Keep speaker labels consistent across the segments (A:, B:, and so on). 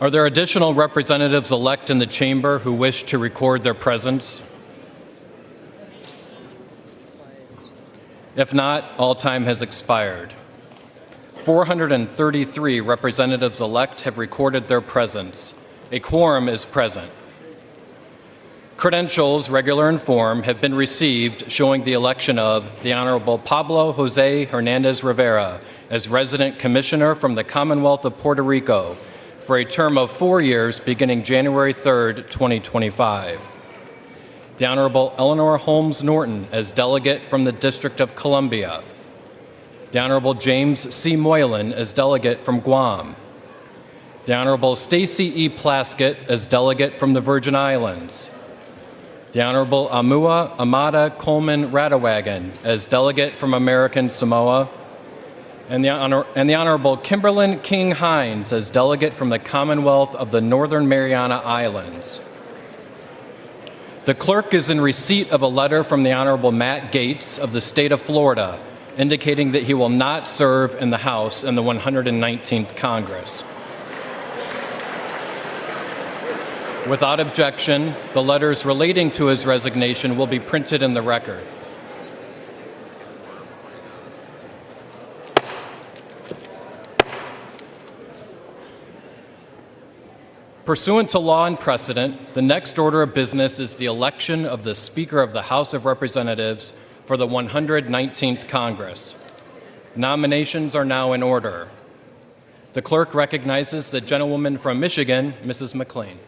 A: Are there additional representatives-elect in the chamber who wish to record their presence? If not, all time has expired. 433 representatives-elect have recorded their presence. A quorum is present. Credentials, regular and form, have been received showing the election of the Honorable Pablo Jose Hernandez Rivera as Resident Commissioner from the Commonwealth of Puerto Rico for a term of 4 years beginning January 3rd, 2025. The Honorable Eleanor Holmes Norton as Delegate from the District of Columbia. The Honorable James C. Moylan as Delegate from Guam. The Honorable Stacy E. Plaskett as Delegate from the Virgin Islands. The Honorable Amua Amada Coleman Radawagan as Delegate from American Samoa. And the Honorable Kimberlyn King Hines as Delegate from the Commonwealth of the Northern Mariana Islands. The clerk is in receipt of a letter from the Honorable Matt Gaetz of the state of Florida, indicating that he will not serve in the House in the 119th Congress. Without objection, the letters relating to his resignation will be printed in the record. Pursuant to law and precedent, the next order of business is the election of the Speaker of the House of Representatives for the 119th Congress. Nominations are now in order. The clerk recognizes the gentlewoman from Michigan, Mrs. McLean.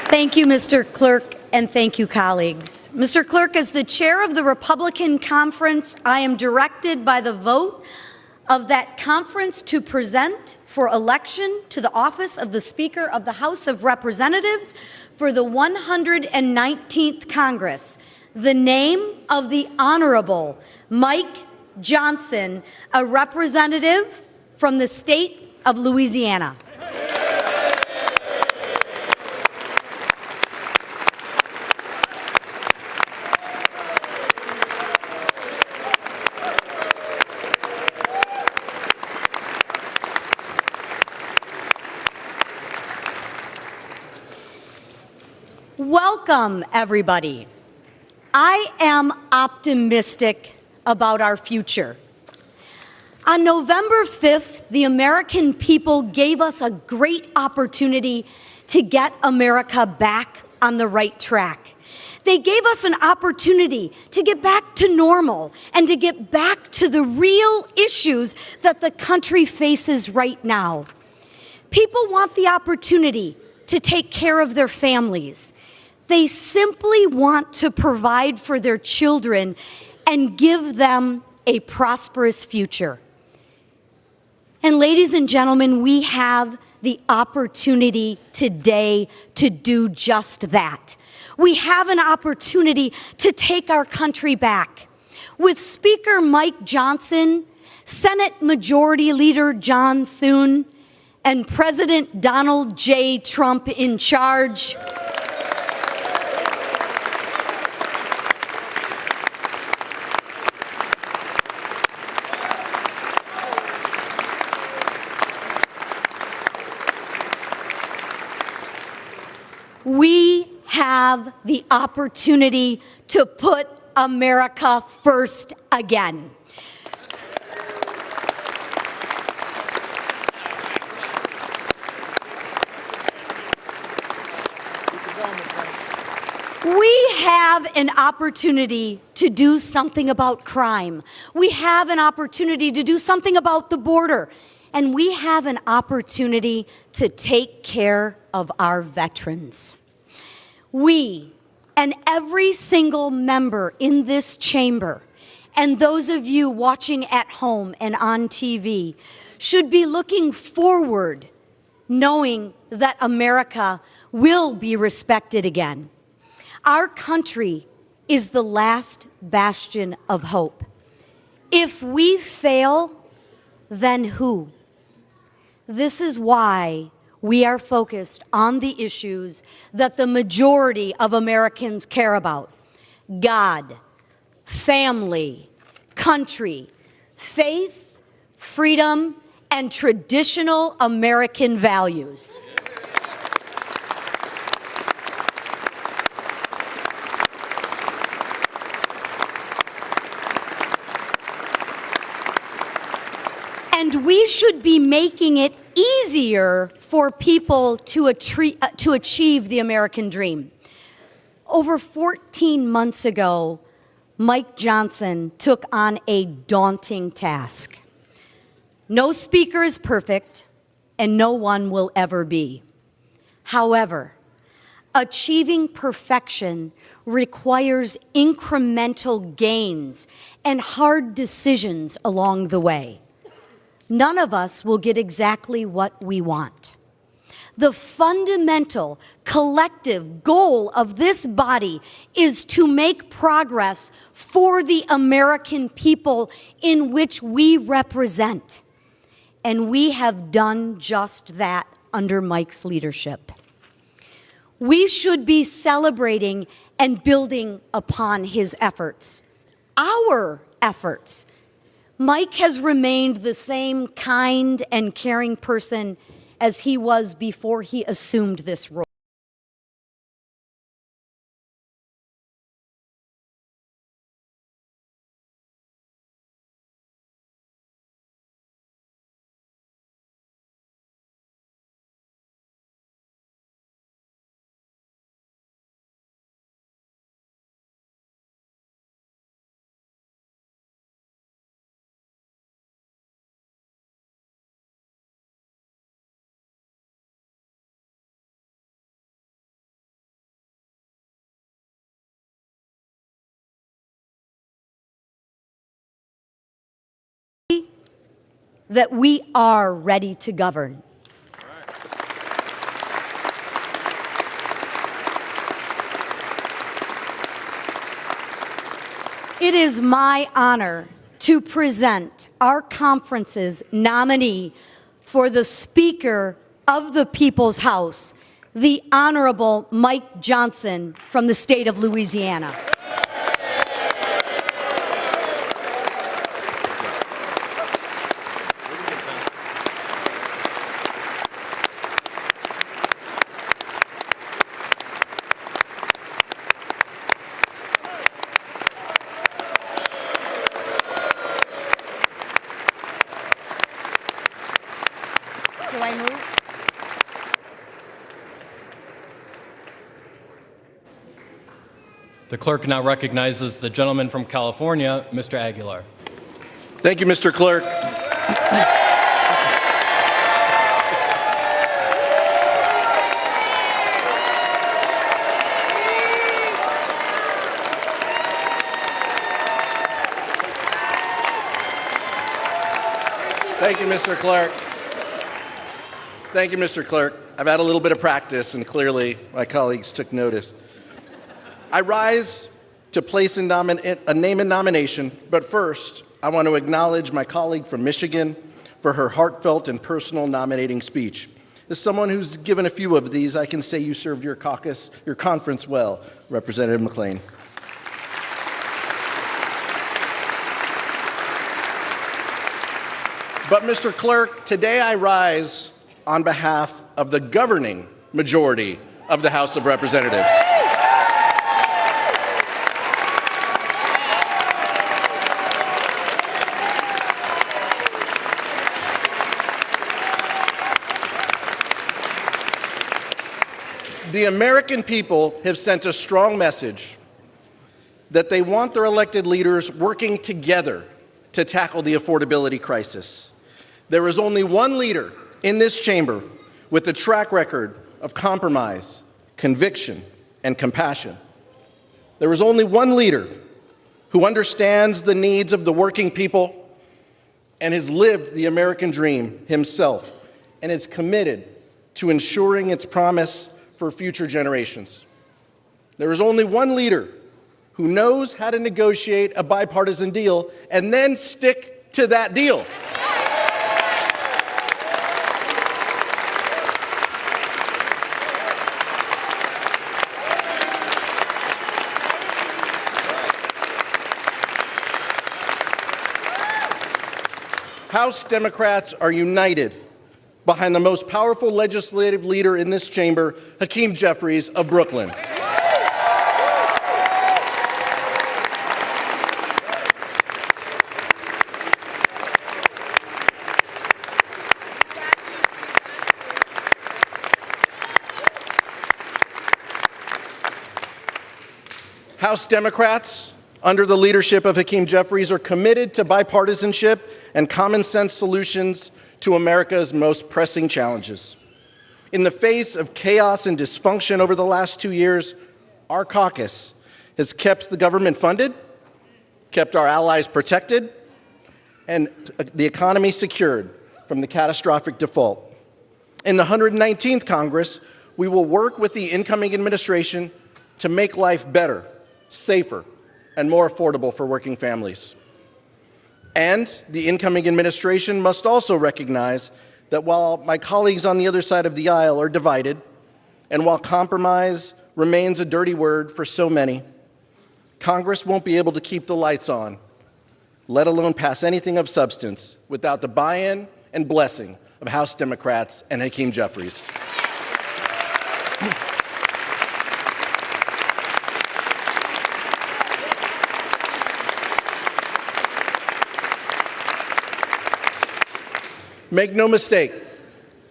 B: Thank you, Mr. Clerk, and thank you, colleagues. Mr. Clerk, as the chair of the Republican Conference, I am directed by the vote of that conference to present for election to the office of the Speaker of the House of Representatives for the 119th Congress the name of the Honorable Mike Johnson, a representative from the state of Louisiana. Welcome, everybody. I am optimistic about our future. On November 5th, the American people gave us a great opportunity to get America back on the right track. They gave us an opportunity to get back to normal and to get back to the real issues that the country faces right now. People want the opportunity to take care of their families. They simply want to provide for their children and give them a prosperous future. And ladies and gentlemen, we have the opportunity today to do just that. We have an opportunity to take our country back. With Speaker Mike Johnson, Senate Majority Leader John Thune, and President Donald J. Trump in charge, we have the opportunity to put America first again. We have an opportunity to do something about crime. We have an opportunity to do something about the border. And we have an opportunity to take care of our veterans. We, and every single member in this chamber, and those of you watching at home and on TV, should be looking forward, knowing that America will be respected again. Our country is the last bastion of hope. If we fail, then who? This is why we are focused on the issues that the majority of Americans care about: God, family, country, faith, freedom, and traditional American values. And we should be making it easier for people to achieve the American dream. Over 14 months ago, Mike Johnson took on a daunting task. No speaker is perfect, and no one will ever be. However, achieving perfection requires incremental gains and hard decisions along the way. None of us will get exactly what we want. The fundamental collective goal of this body is to make progress for the American people in which we represent. And we have done just that under Mike's leadership. We should be celebrating and building upon his efforts, our efforts. Mike has remained the same kind and caring person as he was before he assumed this role. That we are ready to govern. It is my honor to present our conference's nominee for the Speaker of the People's House, the Honorable Mike Johnson from the state of Louisiana. Do I move?
A: The clerk now recognizes the gentleman from California, Mr. Aguilar.
C: Thank you, Mr. Clerk. Thank you, Mr. Clerk. Thank you, Mr. Clerk. I've had a little bit of practice, and clearly my colleagues took notice. I rise to place a name in nomination, but first, I want to acknowledge my colleague from Michigan for her heartfelt and personal nominating speech. As someone who's given a few of these, I can say you served your conference well, Representative McLean. But, Mr. Clerk, today I rise on behalf of the governing majority of the House of Representatives. The American people have sent a strong message that they want their elected leaders working together to tackle the affordability crisis. There is only one leader in this chamber with a track record of compromise, conviction, and compassion. There is only one leader who understands the needs of the working people and has lived the American dream himself and is committed to ensuring its promise for future generations. There is only one leader who knows how to negotiate a bipartisan deal and then stick to that deal. House Democrats are united behind the most powerful legislative leader in this chamber, Hakeem Jeffries of Brooklyn. House Democrats, under the leadership of Hakeem Jeffries, are committed to bipartisanship and common sense solutions to America's most pressing challenges. In the face of chaos and dysfunction over the last 2 years, our caucus has kept the government funded, kept our allies protected, and the economy secured from the catastrophic default. In the 119th Congress, we will work with the incoming administration to make life better, safer, and more affordable for working families. And the incoming administration must also recognize that while my colleagues on the other side of the aisle are divided, and while compromise remains a dirty word for so many, Congress won't be able to keep the lights on, let alone pass anything of substance, without the buy-in and blessing of House Democrats and Hakeem Jeffries. Make no mistake,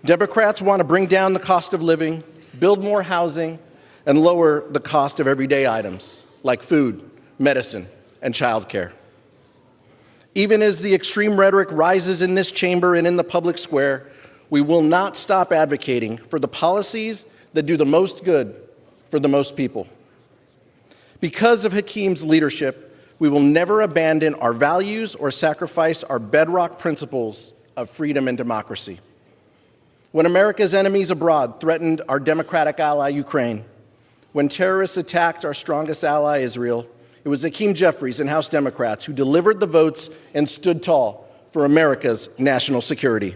C: Democrats want to bring down the cost of living, build more housing, and lower the cost of everyday items like food, medicine, and childcare. Even as the extreme rhetoric rises in this chamber and in the public square, we will not stop advocating for the policies that do the most good for the most people. Because of Hakeem's leadership, we will never abandon our values or sacrifice our bedrock principles of freedom and democracy. When America's enemies abroad threatened our democratic ally, Ukraine, when terrorists attacked our strongest ally, Israel, it was Hakeem Jeffries and House Democrats who delivered the votes and stood tall for America's national security.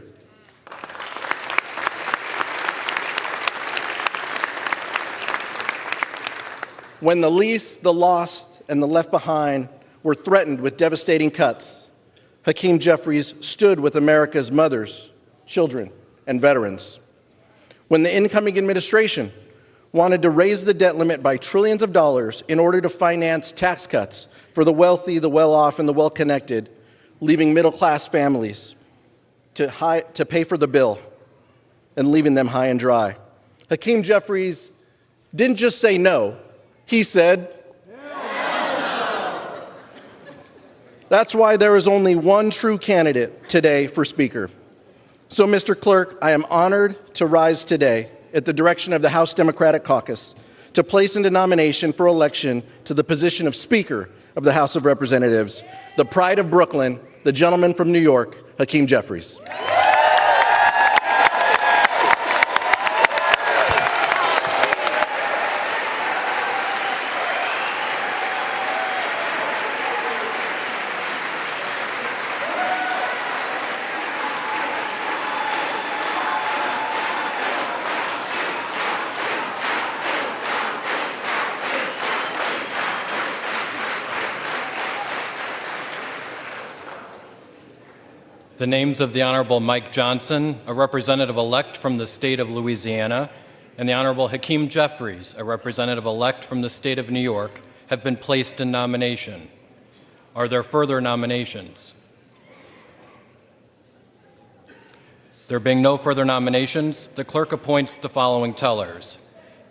C: When the least, the lost, and the left behind were threatened with devastating cuts, Hakeem Jeffries stood with America's mothers, children, and veterans. When the incoming administration wanted to raise the debt limit by trillions of dollars in order to finance tax cuts for the wealthy, the well-off, and the well-connected, leaving middle-class families to pay for the bill and leaving them high and dry, Hakeem Jeffries didn't just say no, he said, that's why there is only one true candidate today for Speaker. So, Mr. Clerk, I am honored to rise today at the direction of the House Democratic Caucus to place into nomination for election to the position of Speaker of the House of Representatives, the pride of Brooklyn, the gentleman from New York, Hakeem Jeffries.
A: The names of the Honorable Mike Johnson, a representative-elect from the state of Louisiana, and the Honorable Hakeem Jeffries, a representative-elect from the state of New York, have been placed in nomination. Are there further nominations? There being no further nominations, the clerk appoints the following tellers.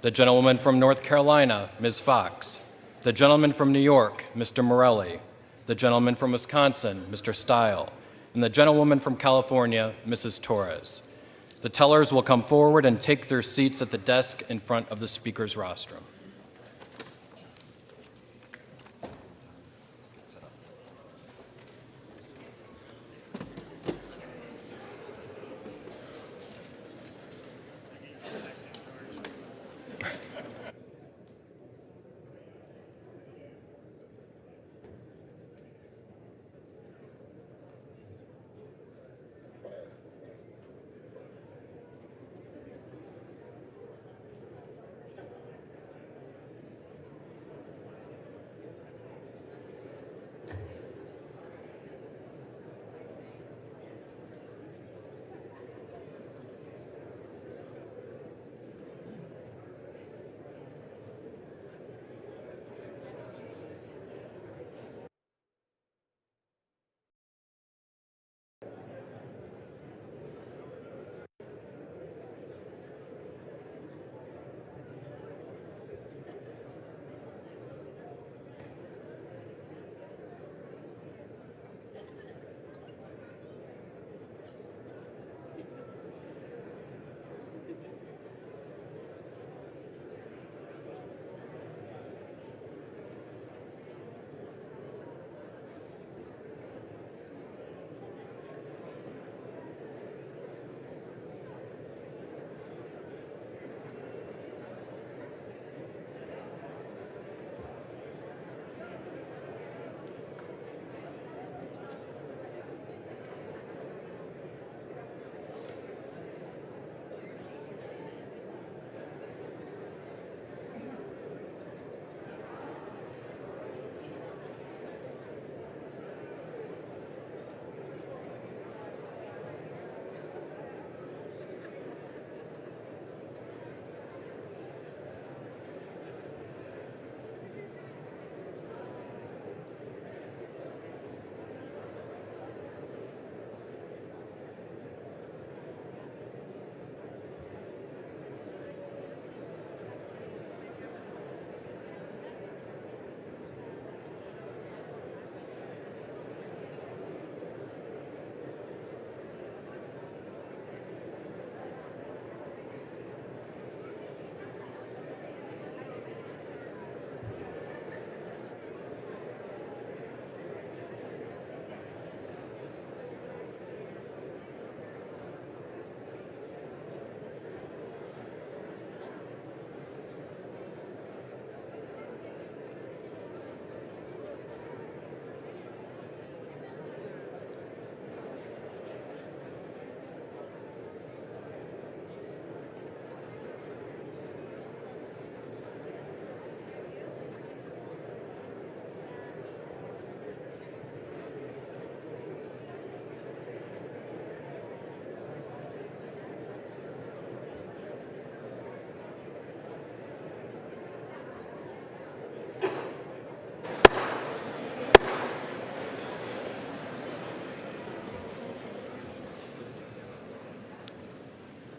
A: The gentlewoman from North Carolina, Ms. Fox. The gentleman from New York, Mr. Morelli. The gentleman from Wisconsin, Mr. Stile. And the gentlewoman from California, Mrs. Torres. The tellers will come forward and take their seats at the desk in front of the Speaker's rostrum.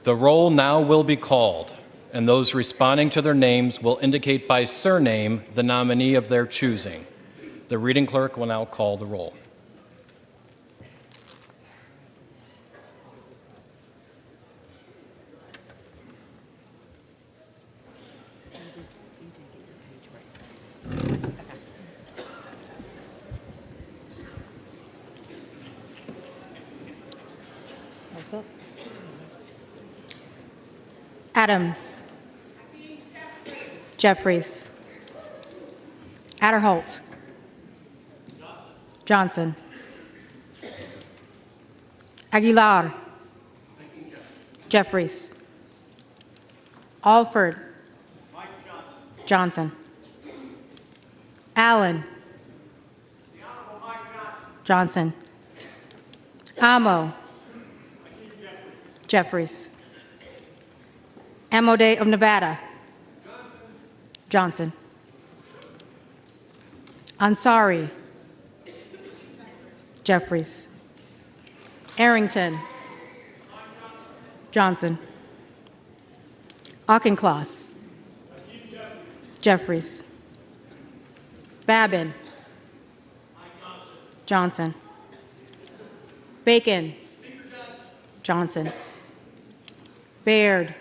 A: The roll now will be called, and those responding to their names will indicate by surname the nominee of their choosing. The reading clerk will now call the roll.
D: Adams. Jeffries. Adderholt. Johnson. Aguilar. Jeffries. Alford. Johnson. Allen. Johnson. Amo. Jeffries. Amode of Nevada. Johnson. Ansari. Jeffries. Arrington. Johnson. Auchincloss. Jeffries. Babin. Johnson. Bacon. Johnson. Baird.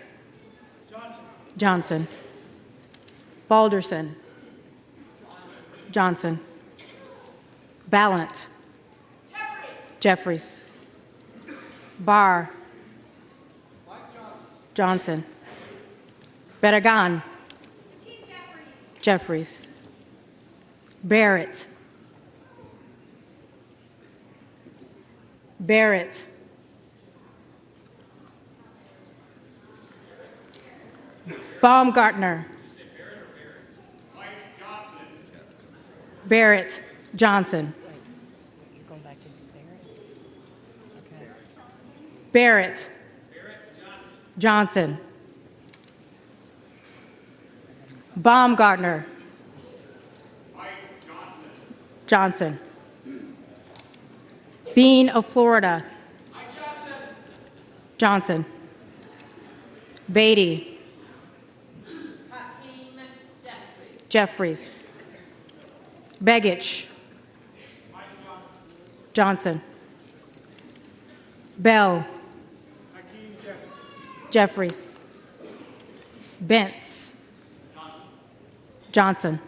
D: Johnson. Balderson. Johnson. Ballant. Jeffries. Barr. Johnson. Barragan. Jeffries. Barrett. Barrett. Baumgartner. Barrett Johnson. Barrett Johnson. Baumgartner. Johnson. Bean of Florida. Johnson. Beatty. Jeffries. Begich. Johnson. Bell. Jeffries. Bentz. Johnson.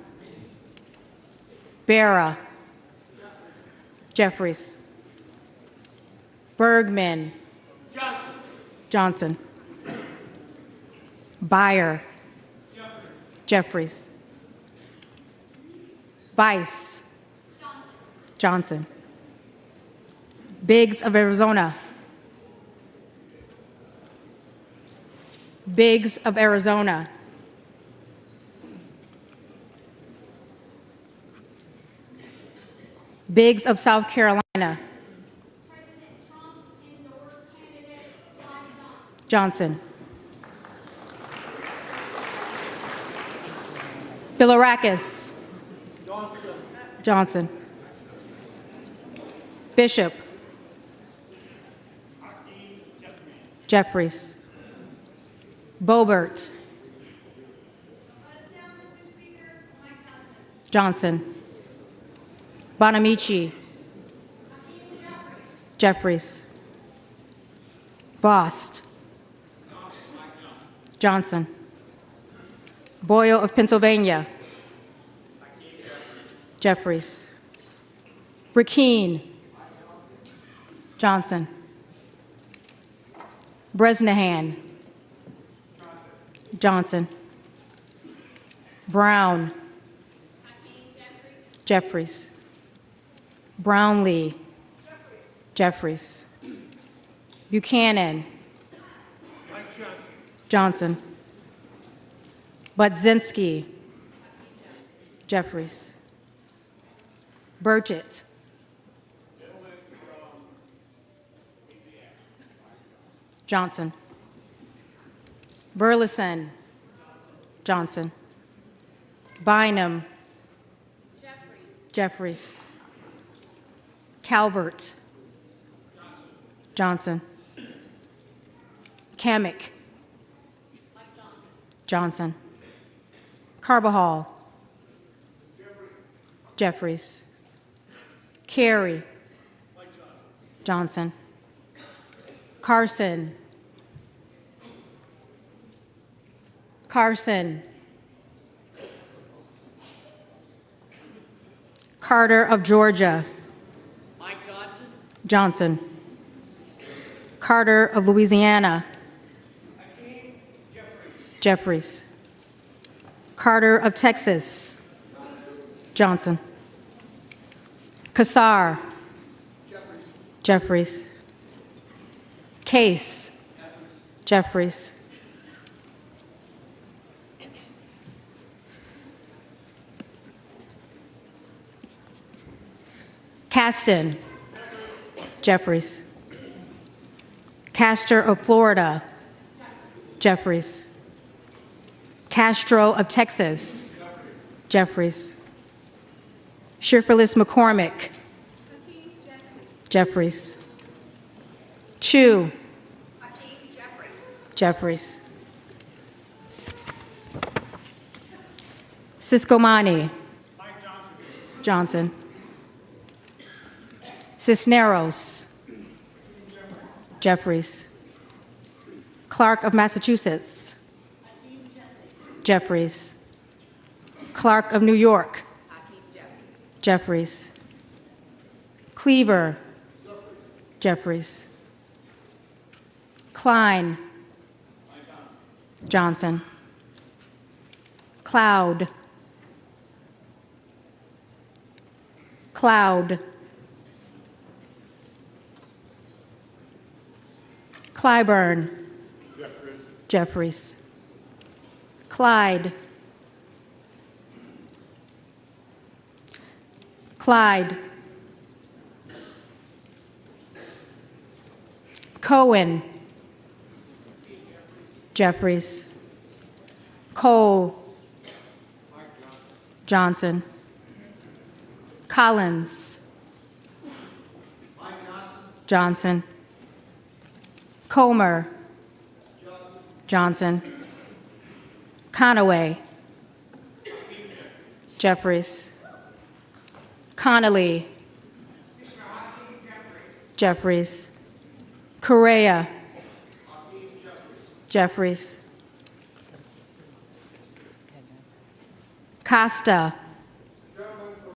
D: Barra. Jeffries. Bergman. Johnson. Beyer. Jeffries. Bice. Johnson. Biggs of Arizona. Biggs of Arizona. Biggs of South Carolina.
B: President Trump's endorsed candidate, Mike
D: Johnson. Bilirakis. Johnson. Bishop. Jeffries. Boebert. Johnson. Bonamici. Jeffries. Bost. Johnson. Boyle of Pennsylvania. Jeffries. Brikeen. Johnson. Bresnahan. Johnson. Brown. Jeffries. Brownlee. Jeffries. Buchanan. Johnson. Budzinski. Jeffries. Burchett. Johnson. Burleson. Johnson. Bynum. Jeffries. Calvert. Johnson. Kamek. Johnson. Carbajal. Jeffries. Carey. Johnson. Carson. Carson. Carter of Georgia.
E: Mike Johnson.
D: Johnson. Carter of Louisiana. Jeffries. Carter of Texas. Johnson. Kassar. Jeffries. Case. Jeffries. Caston. Jeffries. Castor of Florida. Jeffries. Castro of Texas. Jeffries. Shifrellis McCormick. Jeffries. Chu. Jeffries. Siscomani. Johnson. Cisneros. Jeffries. Clark of Massachusetts. Jeffries. Clark of New York. Jeffries. Cleaver. Jeffries. Klein. Johnson. Cloud. Cloud. Clyburn. Jeffries. Clyde. Clyde. Cohen. Jeffries. Cole. Johnson. Collins. Johnson. Comer. Johnson. Conaway. Jeffries. Connolly. Jeffries. Correa. Jeffries. Costa.